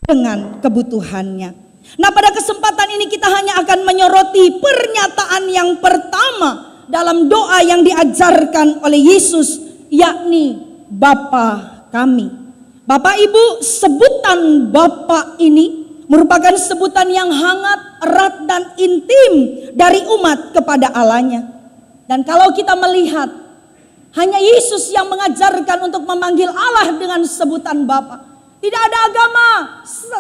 dengan kebutuhannya. Nah, pada kesempatan ini kita hanya akan menyoroti pernyataan yang pertama dalam doa yang diajarkan oleh Yesus, yakni Bapa kami. Bapak Ibu, sebutan Bapa ini merupakan sebutan yang hangat, erat dan intim dari umat kepada Allahnya. Dan kalau kita melihat, hanya Yesus yang mengajarkan untuk memanggil Allah dengan sebutan Bapa. Tidak ada agama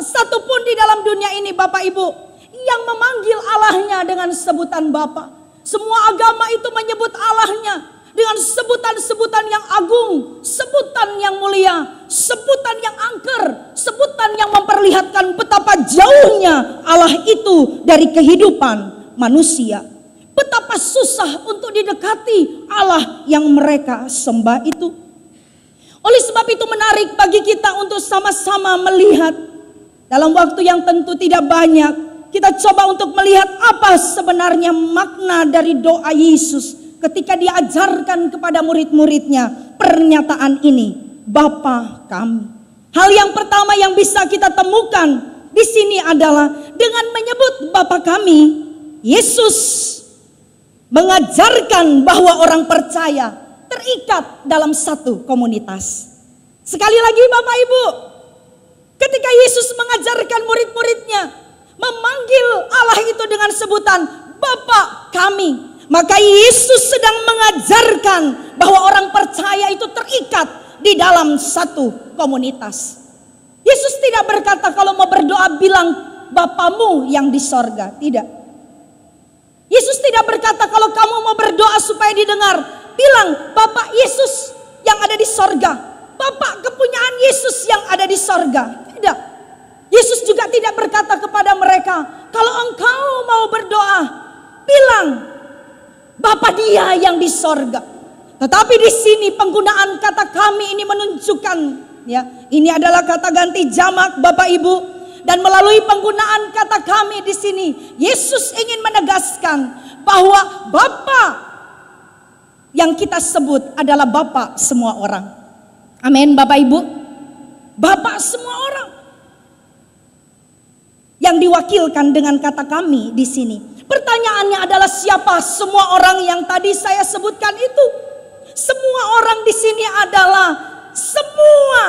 satupun di dalam dunia ini, Bapak Ibu, yang memanggil Allahnya dengan sebutan Bapa. Semua agama itu menyebut Allahnya dengan sebutan-sebutan yang agung, sebutan yang mulia, sebutan yang angker, sebutan yang memperlihatkan betapa jauhnya Allah itu dari kehidupan manusia. Betapa susah untuk didekati Allah yang mereka sembah itu. Oleh sebab itu menarik bagi kita untuk sama-sama melihat dalam waktu yang tentu tidak banyak. Kita coba untuk melihat apa sebenarnya makna dari doa Yesus ketika diajarkan kepada murid-muridnya pernyataan ini, Bapa kami. Hal yang pertama yang bisa kita temukan di sini adalah dengan menyebut Bapa kami, Yesus mengajarkan bahwa orang percaya terikat dalam satu komunitas. Sekali lagi Bapak Ibu, ketika Yesus mengajarkan murid-muridnya memanggil Allah itu dengan sebutan Bapa kami, maka Yesus sedang mengajarkan bahwa orang percaya itu terikat di dalam satu komunitas. Yesus tidak berkata kalau mau berdoa bilang Bapamu yang di sorga, tidak. Yesus tidak berkata kalau kamu mau berdoa supaya didengar, bilang Bapak Yesus yang ada di sorga, Bapak kepunyaan Yesus yang ada di sorga. Tidak. Yesus juga tidak berkata kepada mereka, kalau engkau mau berdoa, bilang Bapa Dia yang di sorga. Tetapi di sini penggunaan kata kami ini menunjukkan, ya, ini adalah kata ganti jamak Bapak Ibu, dan melalui penggunaan kata kami di sini, Yesus ingin menegaskan bahwa Bapa yang kita sebut adalah Bapa semua orang. Amin Bapak Ibu. Bapa semua orang. Yang diwakilkan dengan kata kami di sini. Pertanyaannya adalah siapa semua orang yang tadi saya sebutkan itu? Semua orang di sini adalah semua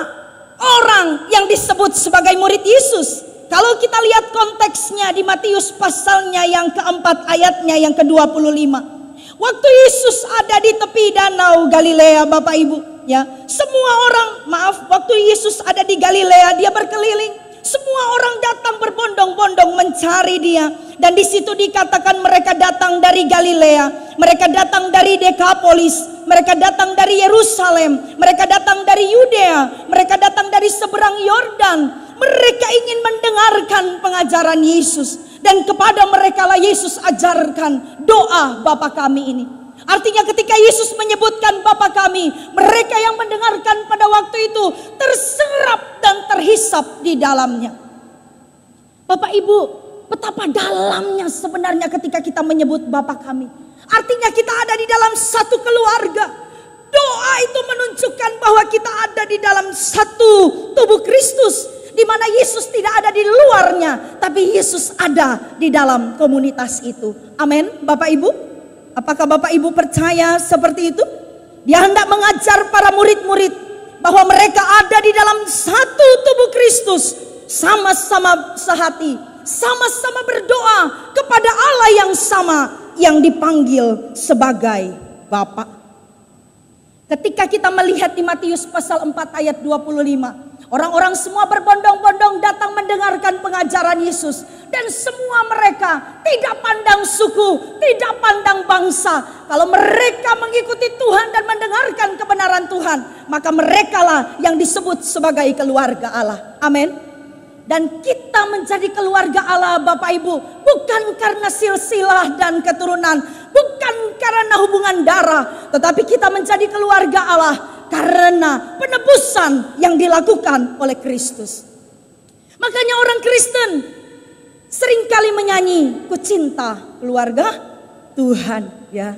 orang yang disebut sebagai murid Yesus. Kalau kita lihat konteksnya di Matius pasalnya yang keempat ayatnya yang ke-25. Waktu Yesus ada di tepi danau Galilea Bapak Ibu, ya. Semua orang, waktu Yesus ada di Galilea, dia berkeliling. Semua orang datang berbondong-bondong mencari dia. Dan di situ dikatakan mereka datang dari Galilea, mereka datang dari Dekapolis, mereka datang dari Yerusalem, mereka datang dari Yudea, mereka datang dari seberang Yordan. Mereka ingin mendengarkan pengajaran Yesus. Dan kepada mereka lah Yesus ajarkan doa Bapa kami ini. Artinya ketika Yesus menyebutkan Bapa kami, mereka yang mendengarkan pada waktu itu terserap dan terhisap di dalamnya. Bapak Ibu, betapa dalamnya sebenarnya ketika kita menyebut Bapa kami. Artinya kita ada di dalam satu keluarga. Doa itu menunjukkan bahwa kita ada di dalam satu tubuh Kristus, di mana Yesus tidak ada di luarnya, tapi Yesus ada di dalam komunitas itu. Amin, Bapak Ibu. Apakah Bapak Ibu percaya seperti itu? Dia hendak mengajar para murid-murid bahwa mereka ada di dalam satu tubuh Kristus, sama-sama sehati, sama-sama berdoa kepada Allah yang sama, yang dipanggil sebagai Bapa. Ketika kita melihat di Matius pasal 4 ayat 25, orang-orang semua berbondong-bondong datang mendengarkan pengajaran Yesus. Dan semua mereka tidak pandang suku, tidak pandang bangsa. Kalau mereka mengikuti Tuhan dan mendengarkan kebenaran Tuhan, maka merekalah yang disebut sebagai keluarga Allah. Amin. Dan kita menjadi keluarga Allah Bapak Ibu, bukan karena silsilah dan keturunan, bukan karena hubungan darah, tetapi kita menjadi keluarga Allah karena penebusan yang dilakukan oleh Kristus. Makanya orang Kristen seringkali menyanyi, ku cinta keluarga Tuhan, ya.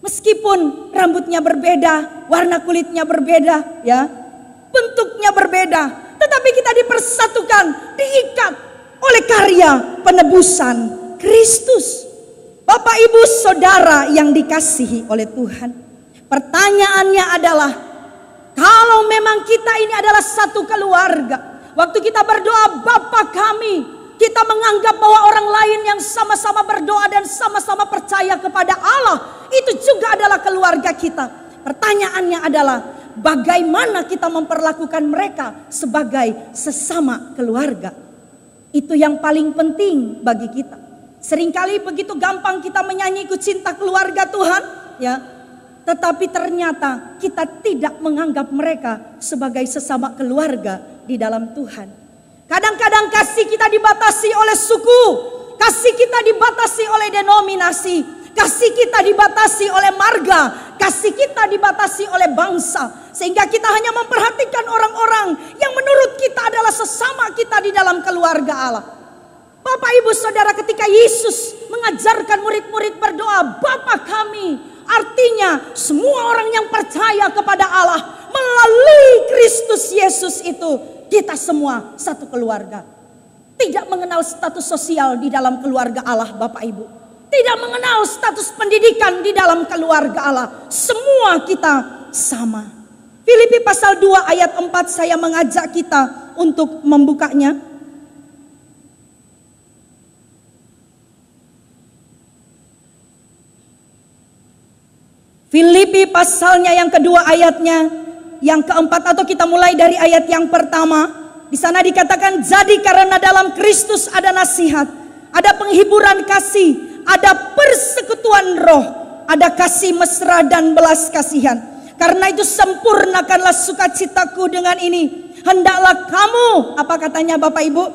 Meskipun rambutnya berbeda, warna kulitnya berbeda, ya, bentuknya berbeda, tetapi kita dipersatukan, diikat oleh karya penebusan Kristus. Bapak, Ibu, Saudara yang dikasihi oleh Tuhan, pertanyaannya adalah, kalau memang kita ini adalah satu keluarga, waktu kita berdoa Bapa kami, kita menganggap bahwa orang lain yang sama-sama berdoa dan sama-sama percaya kepada Allah, itu juga adalah keluarga kita. Pertanyaannya adalah, bagaimana kita memperlakukan mereka sebagai sesama keluarga? Itu yang paling penting bagi kita. Seringkali begitu gampang kita menyanyi "Ku cinta keluarga Tuhan", ya. Tetapi ternyata kita tidak menganggap mereka sebagai sesama keluarga di dalam Tuhan. Kadang-kadang kasih kita dibatasi oleh suku, kasih kita dibatasi oleh denominasi, kasih kita dibatasi oleh marga, kasih kita dibatasi oleh bangsa. Sehingga kita hanya memperhatikan orang-orang yang menurut kita adalah sesama kita di dalam keluarga Allah. Bapak, Ibu, Saudara, ketika Yesus mengajarkan murid-murid berdoa Bapa kami, artinya semua orang yang percaya kepada Allah melalui Kristus Yesus itu, kita semua satu keluarga. Tidak mengenal status sosial di dalam keluarga Allah, Bapak Ibu. Tidak mengenal status pendidikan di dalam keluarga Allah. Semua kita sama. Filipi pasal 2 ayat 4 saya mengajak kita untuk membukanya. Filipi pasalnya yang kedua ayatnya yang keempat, atau kita mulai dari ayat yang pertama. Di sana dikatakan, jadi karena dalam Kristus ada nasihat, ada penghiburan kasih, ada persekutuan roh, ada kasih mesra dan belas kasihan. Karena itu sempurnakanlah sukacitaku dengan ini. Hendaklah kamu, apa katanya Bapak Ibu?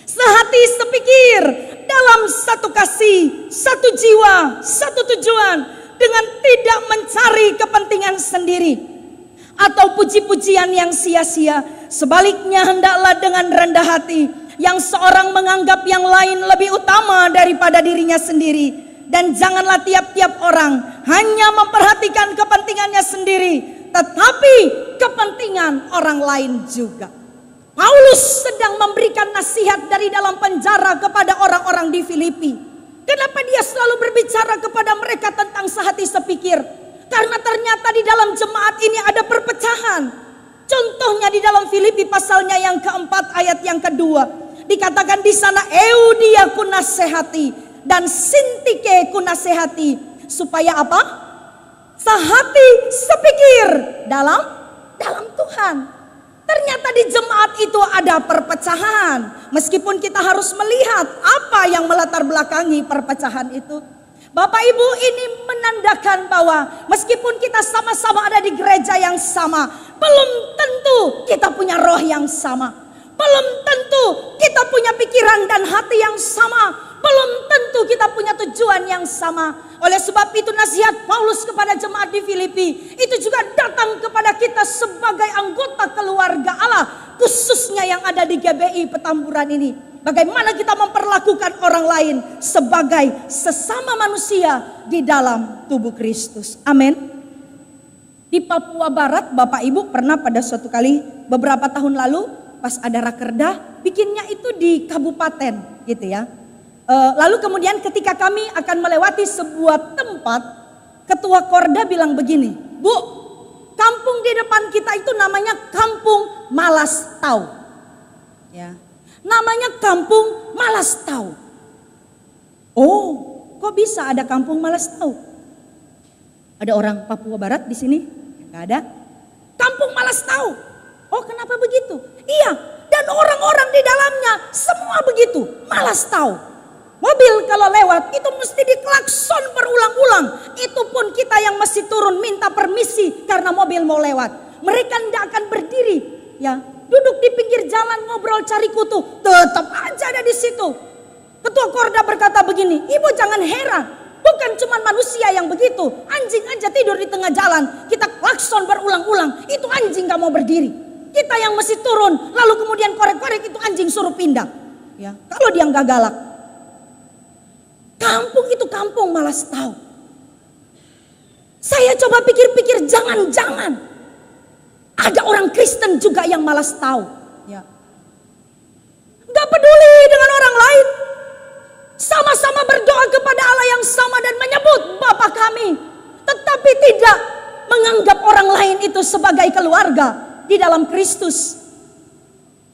Sehati sepikir, dalam satu kasih, satu jiwa, satu tujuan, dengan tidak mencari kepentingan sendiri atau puji-pujian yang sia-sia. Sebaliknya hendaklah dengan rendah hati, yang seorang menganggap yang lain lebih utama daripada dirinya sendiri. Dan janganlah tiap-tiap orang hanya memperhatikan kepentingannya sendiri, tetapi kepentingan orang lain juga. Paulus sedang memberikan nasihat dari dalam penjara kepada orang-orang di Filipi. Kenapa dia selalu berbicara kepada mereka tentang sehati sepikir? Karena ternyata di dalam jemaat ini ada perpecahan. Contohnya di dalam Filipi pasalnya yang keempat ayat yang kedua. Dikatakan di sana, Eudia ku nasihati dan Sintike ku nasihati. Supaya apa? Sehati sepikir dalam Tuhan. Ternyata di jemaat itu ada perpecahan. Meskipun kita harus melihat apa yang melatar belakangi perpecahan itu. Bapak Ibu, ini menandakan bahwa meskipun kita sama-sama ada di gereja yang sama, belum tentu kita punya roh yang sama. Belum tentu kita punya pikiran dan hati yang sama. Belum tentu kita punya tujuan yang sama. Oleh sebab itu nasihat Paulus kepada jemaat di Filipi itu juga datang kepada kita sebagai anggota keluarga Allah, khususnya yang ada di GBI Petamburan ini. Bagaimana kita memperlakukan orang lain sebagai sesama manusia di dalam tubuh Kristus. Amin. Di Papua Barat, Bapak Ibu pernah pada suatu kali beberapa tahun lalu pas ada rakerda, bikinnya itu di kabupaten gitu ya. Lalu kemudian ketika kami akan melewati sebuah tempat, ketua Korda bilang begini, Bu, kampung di depan kita itu namanya Kampung Malastau. Ya, namanya Kampung Malastau. Oh, kok bisa ada Kampung Malastau? Ada orang Papua Barat di sini? Enggak ada. Kampung Malastau. Oh, kenapa begitu? Iya, dan orang-orang di dalamnya semua begitu, Malastau. Mobil kalau lewat itu mesti diklakson berulang-ulang. Itu pun kita yang mesti turun minta permisi karena mobil mau lewat. Mereka tidak akan berdiri, ya, duduk di pinggir jalan ngobrol cari kutu, tetap aja ada di situ. Ketua Korda berkata begini, Ibu jangan heran, bukan cuma manusia yang begitu, anjing aja tidur di tengah jalan, kita klakson berulang-ulang, itu anjing gak mau berdiri. Kita yang mesti turun, lalu kemudian korek-korek itu anjing suruh pindah. Ya, kalau dia nggak galak. Kampung itu Kampung Malastau. Saya coba pikir-pikir, jangan-jangan Ada orang Kristen juga yang malas tahu. Ya. Gak peduli dengan orang lain. Sama-sama berdoa kepada Allah yang sama dan menyebut Bapa kami. Tetapi tidak menganggap orang lain itu sebagai keluarga di dalam Kristus.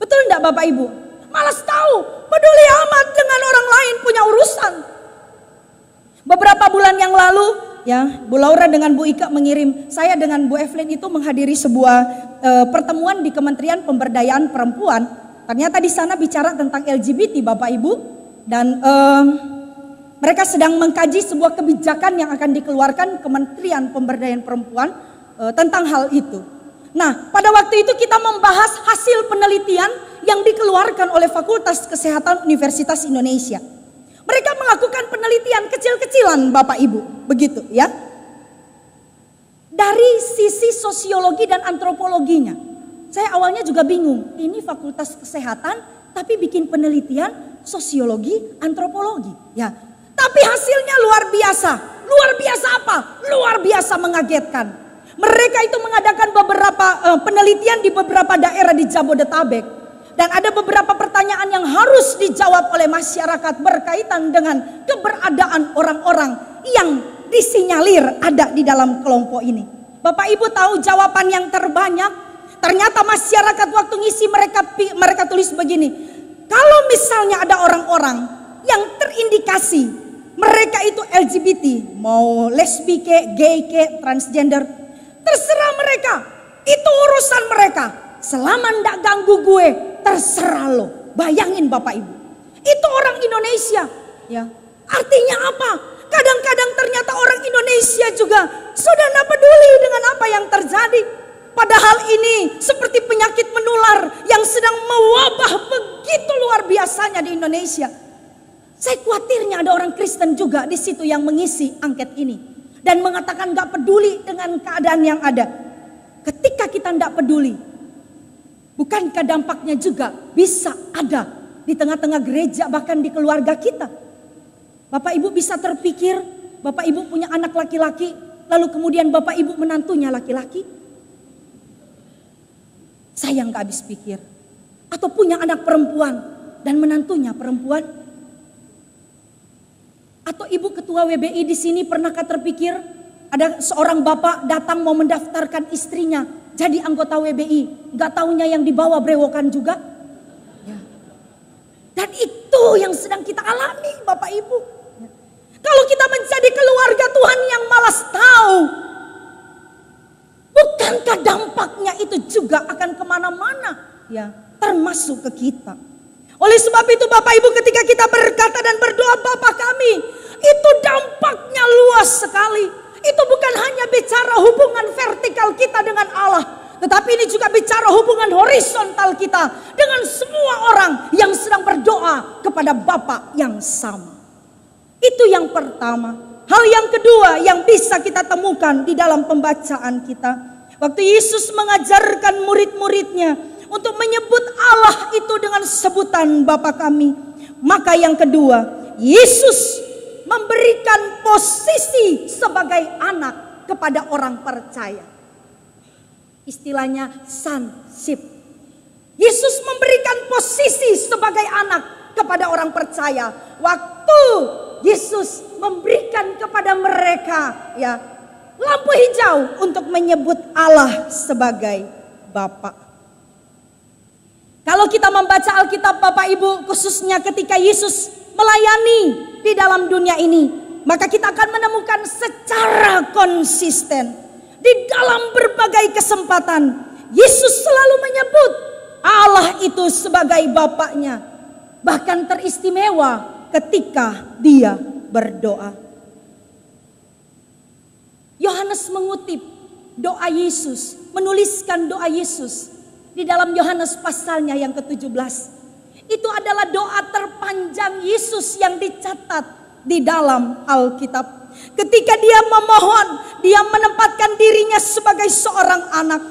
Betul enggak Bapak Ibu? Malas tahu, peduli amat dengan orang lain punya urusan. Beberapa bulan yang lalu, ya, Bu Laura dengan Bu Ika mengirim, saya dengan Bu Evelyn itu menghadiri sebuah pertemuan di Kementerian Pemberdayaan Perempuan. Ternyata di sana bicara tentang LGBT Bapak Ibu, dan mereka sedang mengkaji sebuah kebijakan yang akan dikeluarkan Kementerian Pemberdayaan Perempuan tentang hal itu. Nah, pada waktu itu kita membahas hasil penelitian yang dikeluarkan oleh Fakultas Kesehatan Universitas Indonesia. Mereka melakukan penelitian kecil-kecilan Bapak Ibu, begitu ya. Dari sisi sosiologi dan antropologinya. Saya awalnya juga bingung, ini Fakultas Kesehatan tapi bikin penelitian sosiologi, antropologi, ya. Tapi hasilnya luar biasa. Luar biasa apa? Luar biasa mengagetkan. Mereka itu mengadakan beberapa penelitian di beberapa daerah di Jabodetabek. Dan ada beberapa pertanyaan yang harus dijawab oleh masyarakat berkaitan dengan keberadaan orang-orang yang disinyalir ada di dalam kelompok ini. Bapak Ibu tahu jawaban yang terbanyak? Ternyata masyarakat waktu ngisi mereka tulis begini. Kalau misalnya ada orang-orang yang terindikasi mereka itu LGBT, mau lesbi ke, gay ke, transgender, terserah mereka. Itu urusan mereka. Selama ndak ganggu gue, terserah lo. Bayangin Bapak Ibu. Itu orang Indonesia. Ya. Artinya apa? Kadang-kadang ternyata orang Indonesia juga sudah ndak peduli dengan apa yang terjadi. Padahal ini seperti penyakit menular yang sedang mewabah begitu luar biasanya di Indonesia. Saya khawatirnya ada orang Kristen juga di situ yang mengisi angket ini. Dan mengatakan gak peduli dengan keadaan yang ada. Ketika kita gak peduli, bukankah dampaknya juga bisa ada di tengah-tengah gereja bahkan di keluarga kita? Bapak Ibu bisa terpikir, Bapak Ibu punya anak laki-laki, lalu kemudian Bapak Ibu menantunya laki-laki? Saya gak habis pikir. Atau punya anak perempuan dan menantunya perempuan? Atau ibu ketua WBI di sini pernahkah terpikir ada seorang bapak datang mau mendaftarkan istrinya jadi anggota WBI, nggak taunya yang dibawa brewokan juga? Ya. Dan itu yang sedang kita alami Bapak Ibu. Ya. Kalau kita menjadi keluarga Tuhan yang malas tahu, bukankah dampaknya itu juga akan kemana-mana? Ya, termasuk ke kita. Oleh sebab itu Bapak Ibu, ketika kita berkata dan berdoa Bapa kami, itu dampaknya luas sekali. Itu bukan hanya bicara hubungan vertikal kita dengan Allah, tetapi ini juga bicara hubungan horizontal kita dengan semua orang yang sedang berdoa kepada Bapa yang sama. Itu yang pertama. Hal yang kedua yang bisa kita temukan di dalam pembacaan kita. Waktu Yesus mengajarkan murid-muridnya untuk menyebut Allah itu dengan sebutan Bapa kami. Maka yang kedua, Yesus memberikan posisi sebagai anak kepada orang percaya. Istilahnya sonship. Yesus memberikan posisi sebagai anak kepada orang percaya. Waktu Yesus memberikan kepada mereka ya lampu hijau untuk menyebut Allah sebagai Bapa. Kalau kita membaca Alkitab Bapak Ibu, khususnya ketika Yesus melayani di dalam dunia ini, maka kita akan menemukan secara konsisten di dalam berbagai kesempatan Yesus selalu menyebut Allah itu sebagai Bapaknya. Bahkan teristimewa ketika dia berdoa. Yohanes mengutip doa Yesus, menuliskan doa Yesus di dalam Yohanes pasalnya yang ke-17. Itu adalah doa terpanjang Yesus yang dicatat di dalam Alkitab. Ketika dia memohon, dia menempatkan dirinya sebagai seorang anak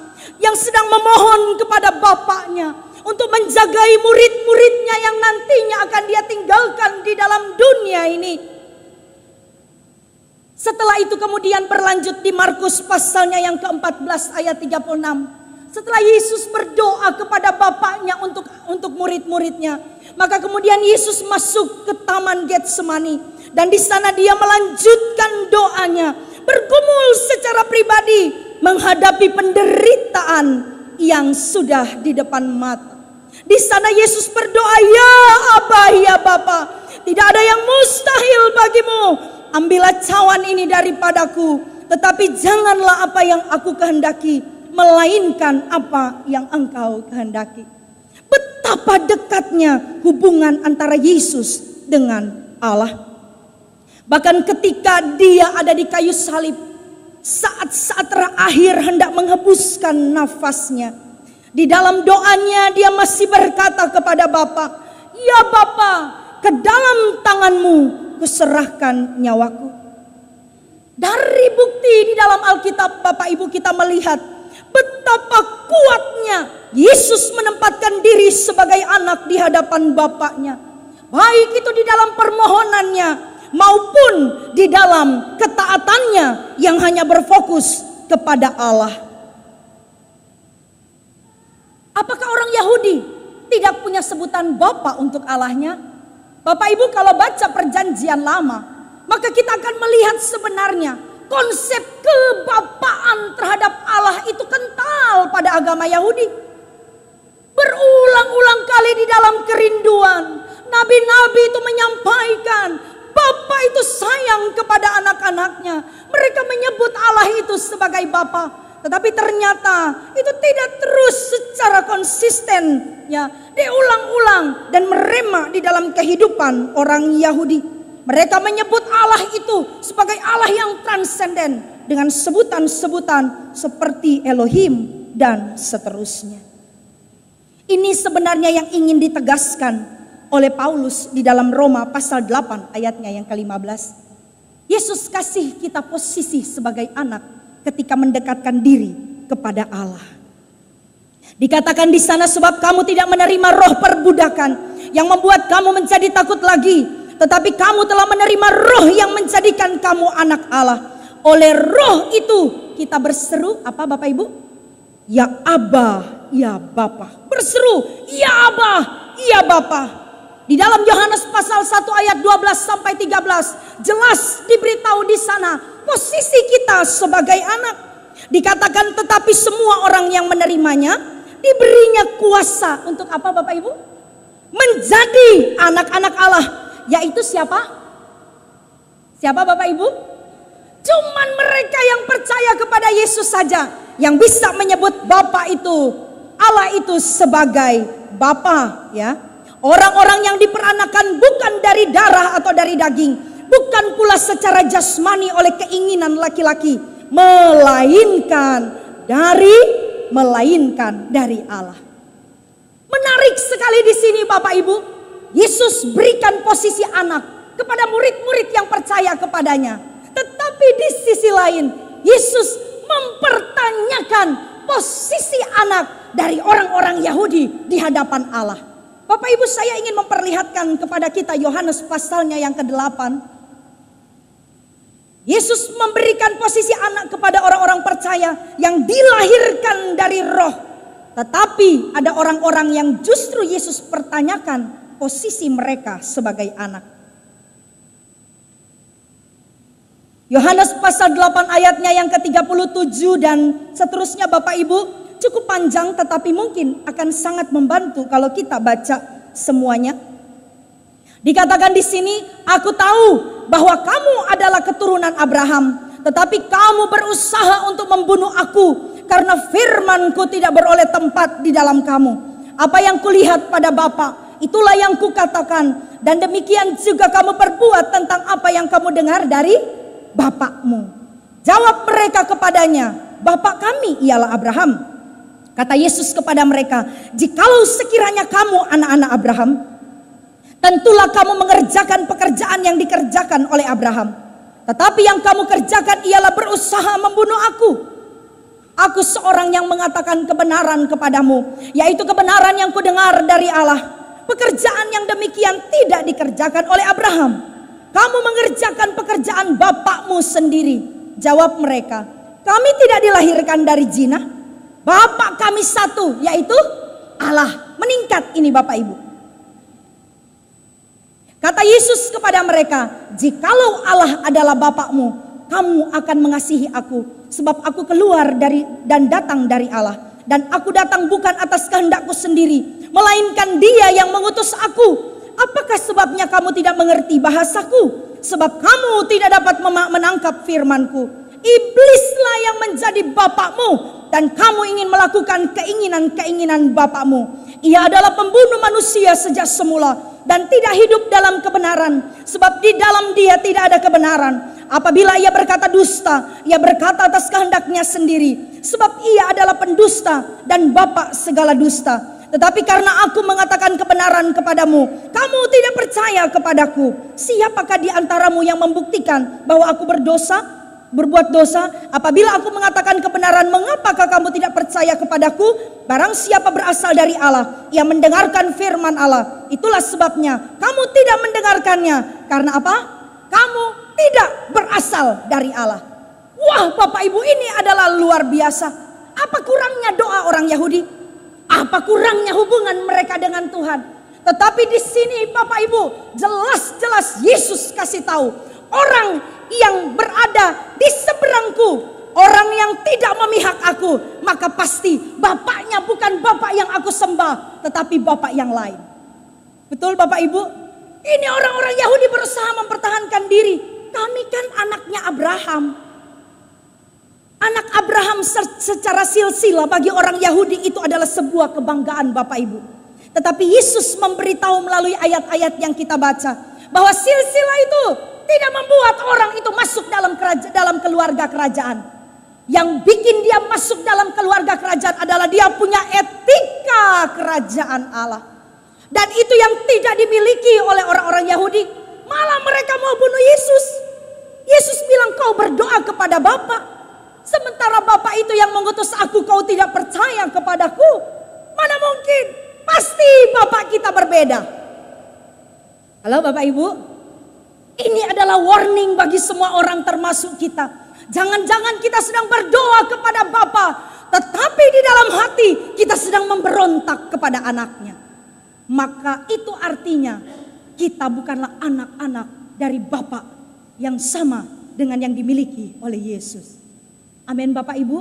yang sedang memohon kepada Bapaknya untuk menjagai murid-muridnya yang nantinya akan dia tinggalkan di dalam dunia ini. Setelah itu kemudian berlanjut di Markus pasalnya yang ke-14 ayat 36. Setelah Yesus berdoa kepada Bapaknya untuk murid-muridnya, maka kemudian Yesus masuk ke Taman Getsemani, dan di sana dia melanjutkan doanya, bergumul secara pribadi menghadapi penderitaan yang sudah di depan mata. Di sana Yesus berdoa, "Ya Aba, ya Bapa, tidak ada yang mustahil bagimu. Ambillah cawan ini daripadaku, tetapi janganlah apa yang aku kehendaki, melainkan apa yang engkau kehendaki." Betapa dekatnya hubungan antara Yesus dengan Allah. Bahkan ketika dia ada di kayu salib, saat-saat terakhir hendak menghembuskan nafasnya, di dalam doanya dia masih berkata kepada Bapa, "Ya Bapa, ke dalam tanganmu kuserahkan nyawaku." Dari bukti di dalam Alkitab, Bapak Ibu, kita melihat betapa kuatnya Yesus menempatkan diri sebagai anak di hadapan Bapaknya, baik itu di dalam permohonannya maupun di dalam ketaatannya yang hanya berfokus kepada Allah. Apakah orang Yahudi tidak punya sebutan Bapa untuk Allahnya? Bapak Ibu, kalau baca Perjanjian Lama, maka kita akan melihat sebenarnya konsep kebapaan terhadap Allah itu kental pada agama Yahudi. Berulang-ulang kali di dalam kerinduan, nabi-nabi itu menyampaikan Bapa itu sayang kepada anak-anaknya. Mereka menyebut Allah itu sebagai Bapa, tetapi ternyata itu tidak terus secara konsisten, ya, diulang-ulang dan merema di dalam kehidupan orang Yahudi. Mereka menyebut Allah itu sebagai Allah yang transenden dengan sebutan-sebutan seperti Elohim dan seterusnya. Ini sebenarnya yang ingin ditegaskan oleh Paulus di dalam Roma pasal 8 ayatnya yang ke-15. Yesus kasih kita posisi sebagai anak ketika mendekatkan diri kepada Allah. Dikatakan di sana, "Sebab kamu tidak menerima roh perbudakan yang membuat kamu menjadi takut lagi, tetapi kamu telah menerima roh yang menjadikan kamu anak Allah. Oleh roh itu kita berseru," apa Bapak Ibu? "Ya Aba, ya Bapa." Berseru, "Ya Aba, ya Bapa." Di dalam Yohanes pasal 1 ayat 12 sampai 13 jelas diberitahu di sana posisi kita sebagai anak. Dikatakan, "Tetapi semua orang yang menerimanya diberinya kuasa." Untuk apa Bapak Ibu? Menjadi anak-anak Allah. Yaitu siapa? Siapa Bapak Ibu? Cuman mereka yang percaya kepada Yesus saja yang bisa menyebut Bapa itu, Allah itu sebagai Bapa, ya. Orang-orang yang diperanakan bukan dari darah atau dari daging, bukan pula secara jasmani oleh keinginan laki-laki, melainkan dari Allah. Menarik sekali di sini Bapak Ibu, Yesus berikan posisi anak kepada murid-murid yang percaya kepadanya. Tetapi di sisi lain, Yesus mempertanyakan posisi anak dari orang-orang Yahudi di hadapan Allah. Bapak Ibu, saya ingin memperlihatkan kepada kita Yohanes pasalnya yang ke-8. Yesus memberikan posisi anak kepada orang-orang percaya yang dilahirkan dari roh. Tetapi ada orang-orang yang justru Yesus pertanyakan posisi mereka sebagai anak. Yohanes pasal 8 ayatnya yang ke-37 dan seterusnya Bapak Ibu. Cukup panjang tetapi mungkin akan sangat membantu kalau kita baca semuanya. Dikatakan di sini, "Aku tahu bahwa kamu adalah keturunan Abraham, tetapi kamu berusaha untuk membunuh aku karena firman-Ku tidak beroleh tempat di dalam kamu. Apa yang kulihat pada Bapa, itulah yang kukatakan, dan demikian juga kamu perbuat tentang apa yang kamu dengar dari bapakmu." Jawab mereka kepadanya, "Bapa kami ialah Abraham." Kata Yesus kepada mereka, "Jikalau sekiranya kamu anak-anak Abraham, tentulah kamu mengerjakan pekerjaan yang dikerjakan oleh Abraham. Tetapi yang kamu kerjakan ialah berusaha membunuh aku. Aku seorang yang mengatakan kebenaran kepadamu, yaitu kebenaran yang kudengar dari Allah. Pekerjaan yang demikian tidak dikerjakan oleh Abraham. Kamu mengerjakan pekerjaan bapakmu sendiri." Jawab mereka, "Kami tidak dilahirkan dari zina. Bapa kami satu, yaitu Allah. Meningkat ini Bapak Ibu. Kata Yesus kepada mereka, jikalau Allah adalah Bapakmu, kamu akan mengasihi aku. Sebab aku keluar dari dan datang dari Allah. Dan aku datang bukan atas kehendakku sendiri, melainkan Dia yang mengutus aku. Apakah sebabnya kamu tidak mengerti bahasaku? Sebab kamu tidak dapat menangkap firmanku. Iblislah yang menjadi bapakmu, dan kamu ingin melakukan keinginan-keinginan bapakmu. Ia adalah pembunuh manusia sejak semula, dan tidak hidup dalam kebenaran, sebab di dalam Dia tidak ada kebenaran. Apabila ia berkata dusta, ia berkata atas kehendaknya sendiri, sebab ia adalah pendusta dan bapa segala dusta. Tetapi karena aku mengatakan kebenaran kepadamu, kamu tidak percaya kepadaku. Siapakah di antaramu yang membuktikan bahwa aku berbuat dosa? Apabila aku mengatakan kebenaran, mengapakah kamu tidak percaya kepadaku? Barang siapa berasal dari Allah, ia mendengarkan firman Allah. Itulah sebabnya kamu tidak mendengarkannya. Karena apa? Kamu tidak berasal dari Allah. Wah, Bapak Ibu, ini adalah luar biasa. Apa kurangnya doa orang Yahudi? Apa kurangnya hubungan mereka dengan Tuhan? Tetapi di sini Bapak Ibu, jelas-jelas Yesus kasih tahu, orang yang berada di seberangku, orang yang tidak memihak aku, maka pasti bapaknya bukan bapak yang aku sembah, tetapi bapak yang lain. Betul Bapak Ibu? Ini orang-orang Yahudi berusaha mempertahankan diri. Kami kan anaknya Abraham. Anak Abraham secara silsilah bagi orang Yahudi itu adalah sebuah kebanggaan Bapak Ibu. Tetapi Yesus memberitahu melalui ayat-ayat yang kita baca, bahwa silsilah itu tidak membuat orang itu masuk dalam keluarga kerajaan. Yang bikin dia masuk dalam keluarga kerajaan adalah dia punya etika kerajaan Allah. Dan itu yang tidak dimiliki oleh orang-orang Yahudi. Malah mereka mau bunuh Yesus. Yesus bilang, kau berdoa kepada Bapa, sementara Bapa itu yang mengutus aku, kau tidak percaya kepadaku. Mana mungkin? Pasti Bapak kita berbeda. Halo Bapak Ibu, ini adalah warning bagi semua orang termasuk kita. Jangan-jangan kita sedang berdoa kepada Bapa, tetapi di dalam hati kita sedang memberontak kepada anaknya. Maka itu artinya kita bukanlah anak-anak dari Bapa yang sama dengan yang dimiliki oleh Yesus. Amin Bapak Ibu.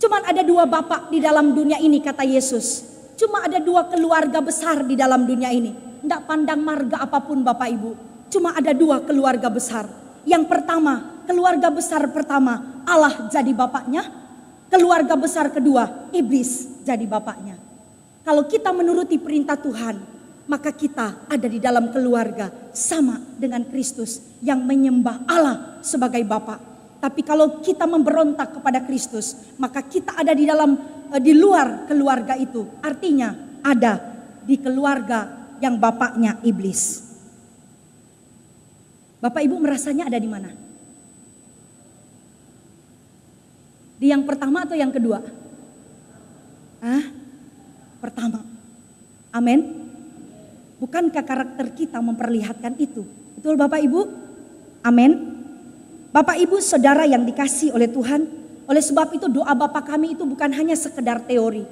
Cuman ada dua bapak di dalam dunia ini kata Yesus. Cuma ada dua keluarga besar di dalam dunia ini. Tidak pandang marga apapun Bapak Ibu. Cuma ada dua keluarga besar. Yang pertama, keluarga besar pertama, Allah jadi bapaknya. Keluarga besar kedua, iblis jadi bapaknya. Kalau kita menuruti perintah Tuhan, maka kita ada di dalam keluarga sama dengan Kristus yang menyembah Allah sebagai Bapa. Tapi kalau kita memberontak kepada Kristus, maka kita ada di luar keluarga itu. Artinya ada di keluarga yang bapaknya iblis. Bapak Ibu merasanya ada di mana? Di yang pertama atau yang kedua? Pertama. Amin. Bukankah karakter kita memperlihatkan itu? Betul Bapak Ibu? Amin. Bapak Ibu saudara yang dikasih oleh Tuhan, oleh sebab itu doa Bapa kami itu bukan hanya sekedar teori,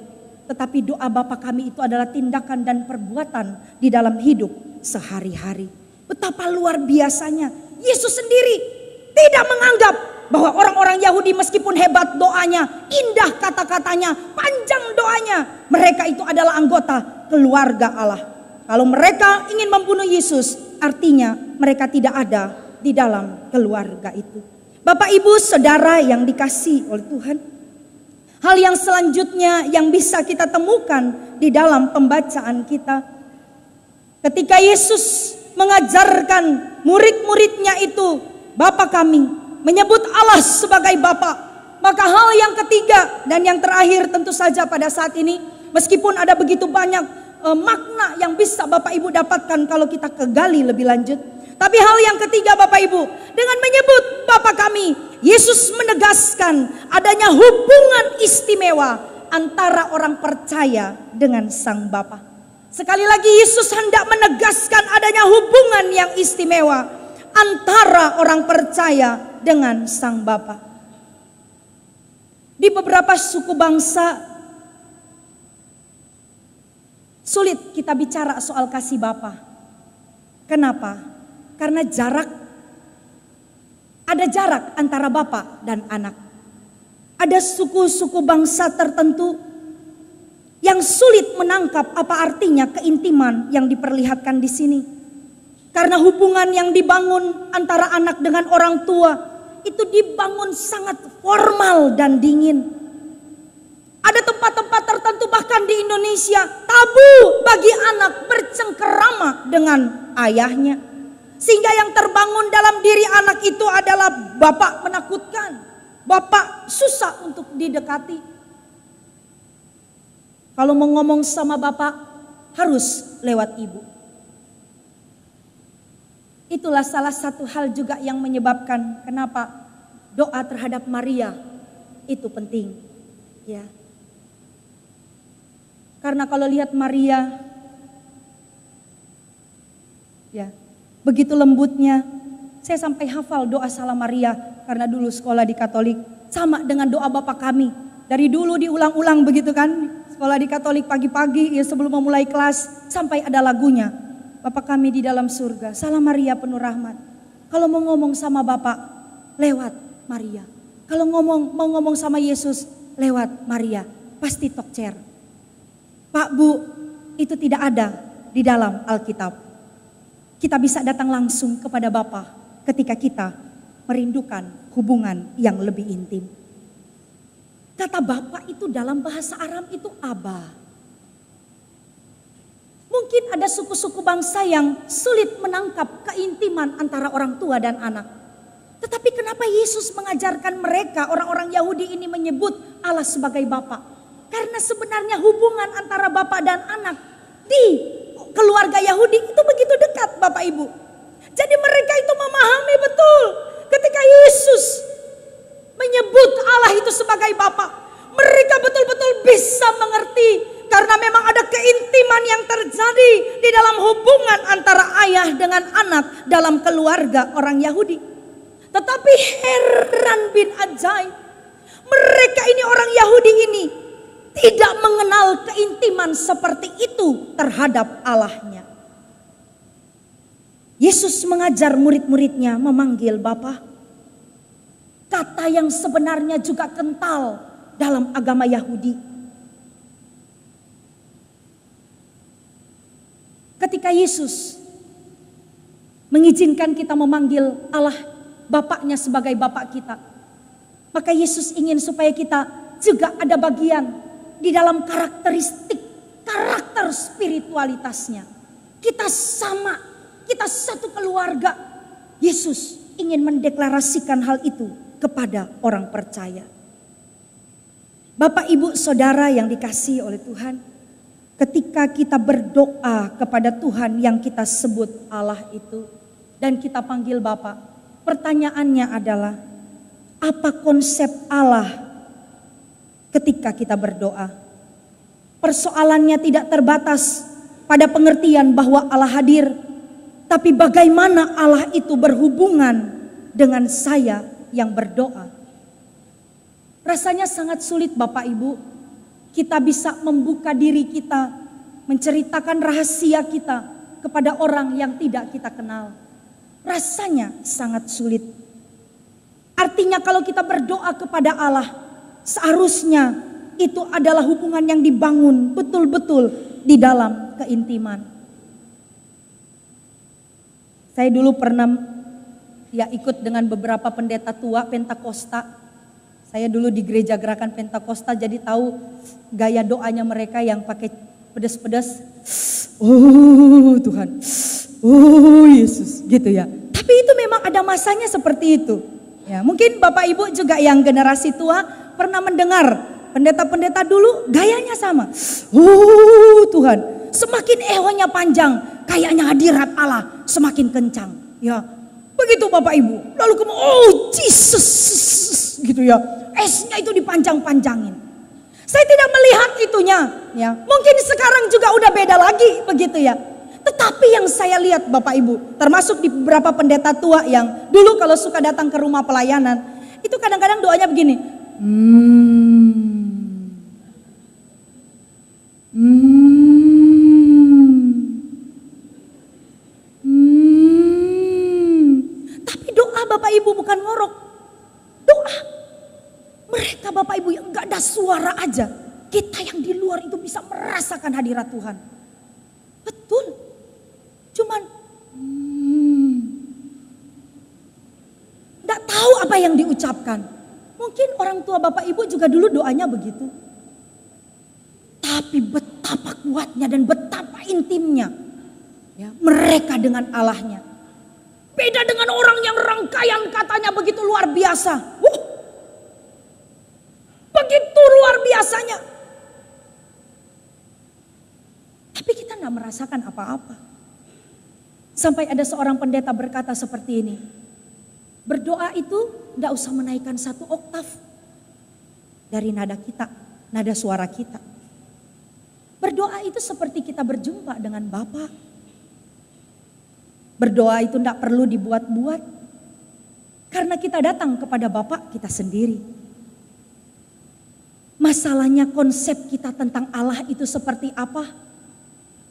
tetapi doa Bapa kami itu adalah tindakan dan perbuatan di dalam hidup sehari-hari. Betapa luar biasanya Yesus sendiri tidak menganggap bahwa orang-orang Yahudi meskipun hebat doanya, indah kata-katanya, panjang doanya, mereka itu adalah anggota keluarga Allah. Kalau mereka ingin membunuh Yesus, artinya mereka tidak ada di dalam keluarga itu. Bapak Ibu saudara yang dikasih oleh Tuhan, hal yang selanjutnya yang bisa kita temukan di dalam pembacaan kita, ketika Yesus mengajarkan murid-muridnya itu, Bapa kami, menyebut Allah sebagai Bapa, maka hal yang ketiga dan yang terakhir tentu saja pada saat ini, meskipun ada begitu banyak makna yang bisa Bapak Ibu dapatkan kalau kita kegali lebih lanjut, tapi hal yang ketiga Bapak Ibu, dengan menyebut Bapa kami, Yesus menegaskan adanya hubungan istimewa antara orang percaya dengan Sang Bapa. Sekali lagi Yesus hendak menegaskan adanya hubungan yang istimewa antara orang percaya dengan Sang Bapa. Di beberapa suku bangsa sulit kita bicara soal kasih Bapa. Kenapa? Karena ada jarak antara Bapa dan anak. Ada suku-suku bangsa tertentu yang sulit menangkap apa artinya keintiman yang diperlihatkan di sini. Karena hubungan yang dibangun antara anak dengan orang tua itu dibangun sangat formal dan dingin. Ada tempat-tempat tertentu bahkan di Indonesia tabu bagi anak bercengkerama dengan ayahnya. Sehingga yang terbangun dalam diri anak itu adalah bapak menakutkan. Bapak susah untuk didekati. Kalau mau ngomong sama bapak harus lewat ibu. Itulah salah satu hal juga yang menyebabkan kenapa doa terhadap Maria itu penting. Ya. Karena kalau lihat Maria, ya, begitu lembutnya. Saya sampai hafal doa Salam Maria karena dulu sekolah di Katolik sama dengan doa Bapak kami. Dari dulu diulang-ulang begitu kan. Sekolah di Katolik pagi-pagi ya sebelum memulai kelas sampai ada lagunya. Bapa kami di dalam surga, Salam Maria penuh rahmat. Kalau mau ngomong sama Bapak, lewat Maria. Kalau mau ngomong sama Yesus, lewat Maria. Pasti tokcer. Pak Bu, itu tidak ada di dalam Alkitab. Kita bisa datang langsung kepada Bapa ketika kita merindukan hubungan yang lebih intim. Kata Bapa itu dalam bahasa Aram itu Aba. Mungkin ada suku-suku bangsa yang sulit menangkap keintiman antara orang tua dan anak. Tetapi kenapa Yesus mengajarkan mereka orang-orang Yahudi ini menyebut Allah sebagai Bapa? Karena sebenarnya hubungan antara Bapa dan anak di keluarga Yahudi itu begitu dekat Bapak Ibu. Jadi mereka itu memahami betul ketika Yesus menyebut Allah itu sebagai Bapa. Mereka betul-betul bisa mengerti. Karena memang ada keintiman yang terjadi di dalam hubungan antara ayah dengan anak dalam keluarga orang Yahudi. Tetapi heran bin ajaib, mereka ini orang Yahudi ini tidak mengenal keintiman seperti itu terhadap Allahnya. Yesus mengajar murid-muridnya memanggil Bapa. Kata yang sebenarnya juga kental dalam agama Yahudi. Ketika Yesus mengizinkan kita memanggil Allah Bapaknya sebagai Bapak kita, maka Yesus ingin supaya kita juga ada bagian di dalam karakteristik, karakter spiritualitasnya. Kita sama, kita satu keluarga. Yesus ingin mendeklarasikan hal itu kepada orang percaya. Bapak, Ibu, Saudara yang dikasihi oleh Tuhan, ketika kita berdoa kepada Tuhan yang kita sebut Allah itu dan kita panggil Bapa, pertanyaannya adalah apa konsep Allah ketika kita berdoa? Persoalannya tidak terbatas pada pengertian bahwa Allah hadir, tapi bagaimana Allah itu berhubungan dengan saya yang berdoa. Rasanya sangat sulit Bapak Ibu. Kita bisa membuka diri kita, menceritakan rahasia kita kepada orang yang tidak kita kenal. Rasanya sangat sulit. Artinya kalau kita berdoa kepada Allah, seharusnya itu adalah hubungan yang dibangun betul-betul di dalam keintiman. Saya dulu pernah ikut dengan beberapa pendeta tua Pentakosta. Saya dulu di gereja Gerakan Pentakosta, jadi tahu gaya doanya mereka yang pakai pedas-pedas. Oh Tuhan, oh Yesus, gitu ya. Tapi itu memang ada masanya seperti itu. Ya, mungkin Bapak Ibu juga yang generasi tua pernah mendengar pendeta-pendeta dulu gayanya sama. Oh Tuhan, semakin ehonya panjang, kayaknya hadirat Allah semakin kencang. Ya, begitu Bapak Ibu. Lalu kemudian, oh Jesus, gitu ya. S-nya itu dipanjang-panjangin. Saya tidak melihat itunya, ya. Mungkin sekarang juga udah beda lagi begitu ya. Tetapi yang saya lihat Bapak Ibu, termasuk di beberapa pendeta tua yang dulu kalau suka datang ke rumah pelayanan, itu kadang-kadang doanya begini. bukan ngorok. Doa. Mereka Bapak Ibu yang gak ada suara aja. Kita yang di luar itu bisa merasakan hadirat Tuhan. Betul. Cuman gak tahu apa yang diucapkan. Mungkin orang tua Bapak Ibu juga dulu doanya begitu. Tapi betapa kuatnya dan betapa intimnya ya, mereka dengan Allahnya. Beda dengan orang yang rangkaian katanya begitu luar biasa. Begitu luar biasanya. Tapi kita gak merasakan apa-apa. Sampai ada seorang pendeta berkata seperti ini. Berdoa itu gak usah menaikkan 1 oktav dari nada kita, nada suara kita. Berdoa itu seperti kita berjumpa dengan Bapa. Berdoa itu gak perlu dibuat-buat. Karena kita datang kepada Bapa kita sendiri. Masalahnya konsep kita tentang Allah itu seperti apa?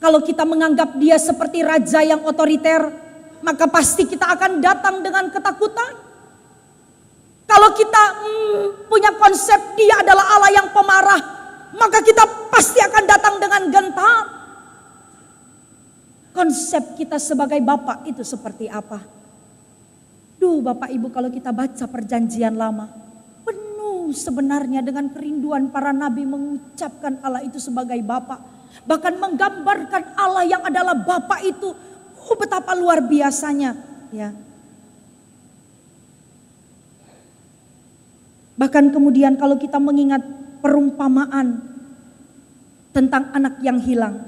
Kalau kita menganggap dia seperti raja yang otoriter, maka pasti kita akan datang dengan ketakutan. Kalau kita punya konsep dia adalah Allah yang pemarah, maka kita pasti akan datang dengan gentar. Konsep kita sebagai Bapa itu seperti apa? Bapak Ibu, kalau kita baca perjanjian lama, sebenarnya dengan kerinduan para nabi mengucapkan Allah itu sebagai Bapa, bahkan menggambarkan Allah yang adalah Bapa itu, betapa luar biasanya ya. Bahkan kemudian kalau kita mengingat perumpamaan tentang anak yang hilang,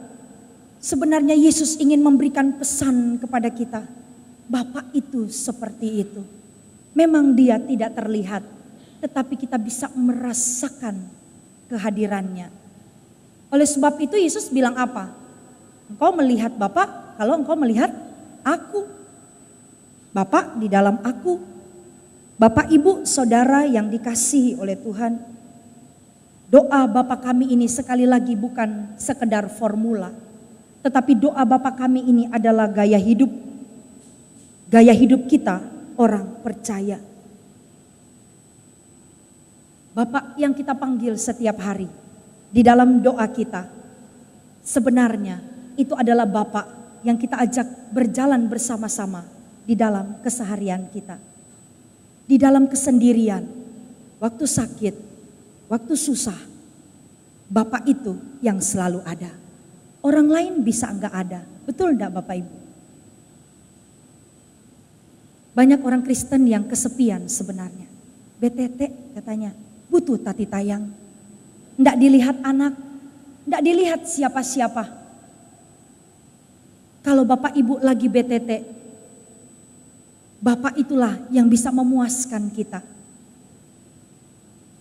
sebenarnya Yesus ingin memberikan pesan kepada kita, Bapa itu seperti itu. Memang dia tidak terlihat, tetapi kita bisa merasakan kehadirannya. Oleh sebab itu Yesus bilang apa? Engkau melihat Bapa kalau engkau melihat aku. Bapa di dalam aku. Bapak, Ibu, Saudara yang dikasihi oleh Tuhan. Doa Bapa kami ini sekali lagi bukan sekedar formula. Tetapi doa Bapa kami ini adalah gaya hidup. Gaya hidup kita orang percaya. Bapak yang kita panggil setiap hari di dalam doa kita, sebenarnya itu adalah Bapak yang kita ajak berjalan bersama-sama di dalam keseharian kita. Di dalam kesendirian, waktu sakit, waktu susah, Bapak itu yang selalu ada. Orang lain bisa enggak ada, betul enggak Bapak Ibu? Banyak orang Kristen yang kesepian sebenarnya. BTT katanya, butuh tati tayang. Enggak dilihat anak, enggak dilihat siapa-siapa. Kalau Bapak Ibu lagi BTT, Bapak itulah yang bisa memuaskan kita.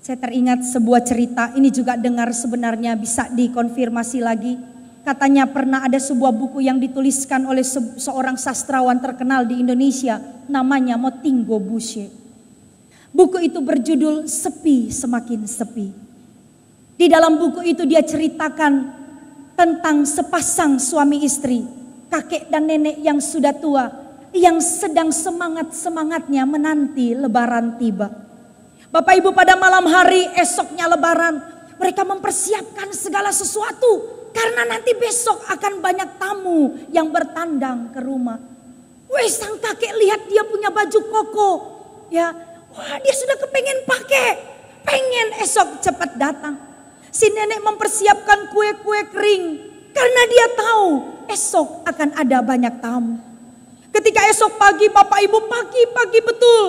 Saya teringat sebuah cerita, ini juga dengar sebenarnya bisa dikonfirmasi lagi. Katanya pernah ada sebuah buku yang dituliskan oleh seorang sastrawan terkenal di Indonesia, namanya Motinggo Bushe. Buku itu berjudul Sepi Semakin Sepi. Di dalam buku itu dia ceritakan tentang sepasang suami istri, kakek dan nenek yang sudah tua, yang sedang semangat-semangatnya menanti Lebaran tiba. Bapak Ibu, pada malam hari esoknya Lebaran, mereka mempersiapkan segala sesuatu. Karena nanti besok akan banyak tamu yang bertandang ke rumah. Sang kakek lihat dia punya baju koko. Ya, dia sudah kepengen pakai. Pengen esok cepat datang. Si nenek mempersiapkan kue-kue kering. Karena dia tahu esok akan ada banyak tamu. Ketika esok pagi, Bapak Ibu, pagi-pagi betul.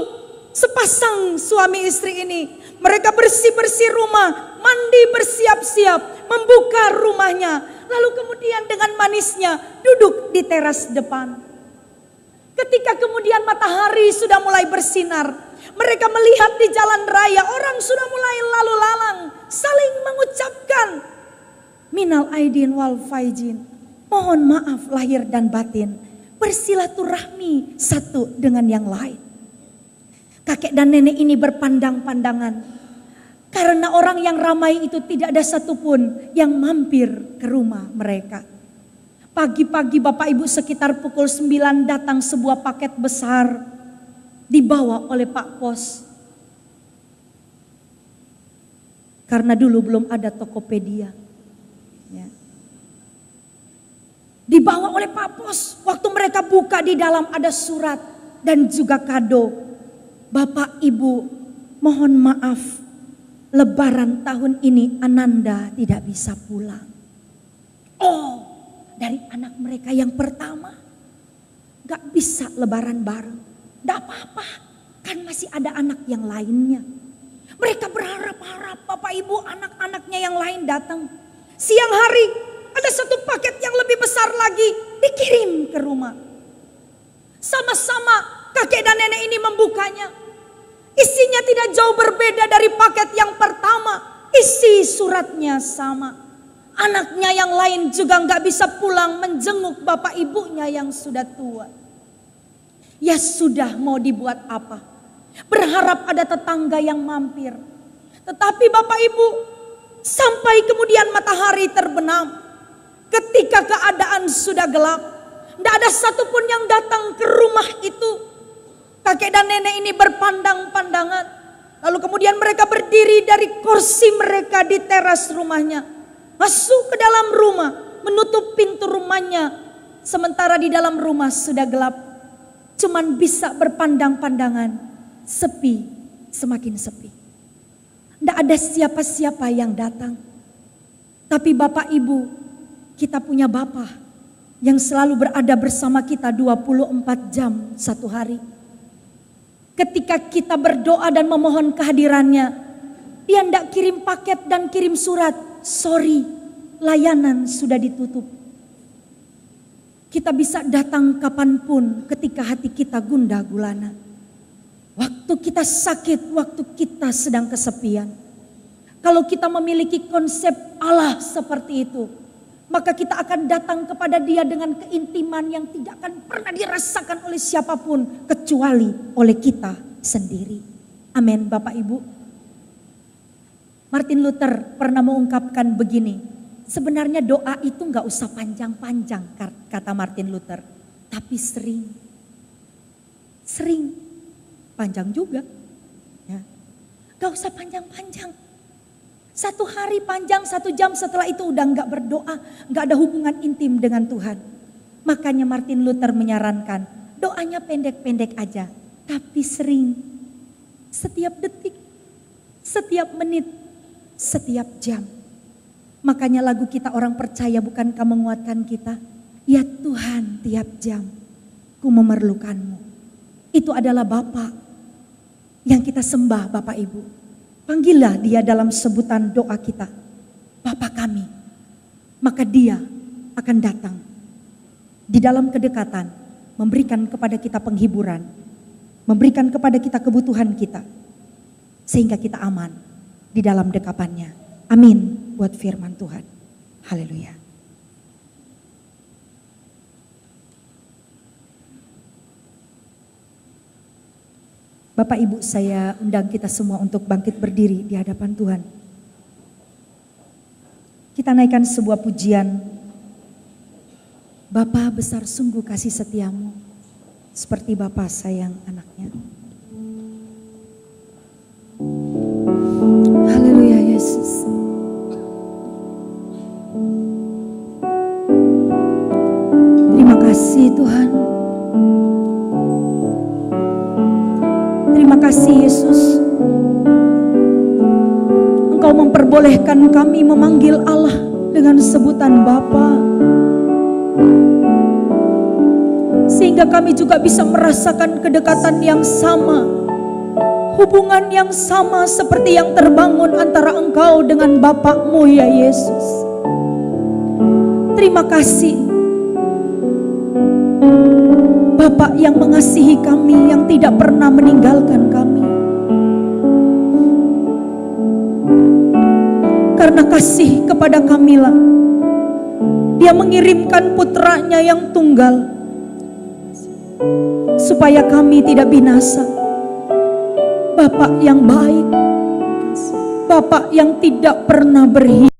Sepasang suami istri ini, mereka bersih-bersih rumah, mandi bersiap-siap, membuka rumahnya. Lalu kemudian dengan manisnya duduk di teras depan. Ketika kemudian matahari sudah mulai bersinar, mereka melihat di jalan raya orang sudah mulai lalu lalang, saling mengucapkan minal aidin wal faizin, mohon maaf lahir dan batin, bersilaturahmi satu dengan yang lain. Kakek dan nenek ini berpandang-pandangan. Karena orang yang ramai itu tidak ada satupun yang mampir ke rumah mereka. Pagi-pagi Bapak Ibu sekitar pukul 9 datang sebuah paket besar. dibawa oleh Pak Pos. Karena dulu belum ada Tokopedia. Ya. Dibawa oleh Pak Pos. Waktu mereka buka, di dalam ada surat dan juga kado. Bapak Ibu, mohon maaf, Lebaran tahun ini Ananda tidak bisa pulang. Oh, dari anak mereka yang pertama gak bisa Lebaran bareng. Gak apa-apa, kan masih ada anak yang lainnya. Mereka berharap-harap Bapak Ibu anak-anaknya yang lain datang. Siang hari ada satu paket yang lebih besar lagi dikirim ke rumah. Sama-sama kakek dan nenek ini membukanya. Isinya tidak jauh berbeda dari paket yang pertama. Isi suratnya sama. Anaknya yang lain juga gak bisa pulang menjenguk bapak ibunya yang sudah tua. Ya sudah, mau dibuat apa? Berharap ada tetangga yang mampir. Tetapi Bapak Ibu, sampai kemudian matahari terbenam, ketika keadaan sudah gelap, tidak ada satupun yang datang ke rumah itu. Kakek dan nenek ini berpandang-pandangan. Lalu kemudian mereka berdiri dari kursi mereka di teras rumahnya, masuk ke dalam rumah, menutup pintu rumahnya. Sementara di dalam rumah sudah gelap, cuman bisa berpandang-pandangan. Sepi, semakin sepi. Tidak ada siapa-siapa yang datang. Tapi Bapak Ibu, kita punya Bapa yang selalu berada bersama kita 24 jam satu hari. Ketika kita berdoa dan memohon kehadirannya, Dia tidak kirim paket dan kirim surat. Sorry, layanan sudah ditutup. Kita bisa datang kapanpun ketika hati kita gundah gulana. Waktu kita sakit, waktu kita sedang kesepian. Kalau kita memiliki konsep Allah seperti itu, maka kita akan datang kepada Dia dengan keintiman yang tidak akan pernah dirasakan oleh siapapun kecuali oleh kita sendiri. Amin, Bapak Ibu. Martin Luther pernah mengungkapkan begini, sebenarnya doa itu gak usah panjang-panjang, kata Martin Luther, tapi sering. Panjang juga, ya. Gak usah panjang-panjang. Satu hari panjang, 1 jam setelah itu udah gak berdoa, gak ada hubungan intim dengan Tuhan. Makanya Martin Luther menyarankan, doanya pendek-pendek aja, tapi sering. Setiap detik, setiap menit, setiap jam. Makanya lagu kita Orang Percaya bukankah menguatkan kita? Ya Tuhan, tiap jam ku memerlukanmu. Itu adalah Bapa yang kita sembah, Bapak Ibu. Panggillah Dia dalam sebutan doa kita, Bapa kami. Maka Dia akan datang di dalam kedekatan, memberikan kepada kita penghiburan, memberikan kepada kita kebutuhan kita, sehingga kita aman di dalam dekapannya. Amin buat firman Tuhan. Haleluya. Bapak Ibu, saya undang kita semua untuk bangkit berdiri di hadapan Tuhan. Kita naikkan sebuah pujian. Bapa besar sungguh kasih setiamu, seperti Bapa sayang anaknya. Haleluya Yesus. Terima kasih Tuhan. Terima kasih Yesus. Engkau memperbolehkan kami memanggil Allah dengan sebutan Bapa. Sehingga kami juga bisa merasakan kedekatan yang sama. Hubungan yang sama seperti yang terbangun antara Engkau dengan Bapa-Mu ya Yesus. Terima kasih. Bapa yang mengasihi kami, yang tidak pernah meninggalkan kami. Karena kasih kepada kamilah, Dia mengirimkan putranya yang tunggal, supaya kami tidak binasa. Bapa yang baik, Bapa yang tidak pernah berkhianat.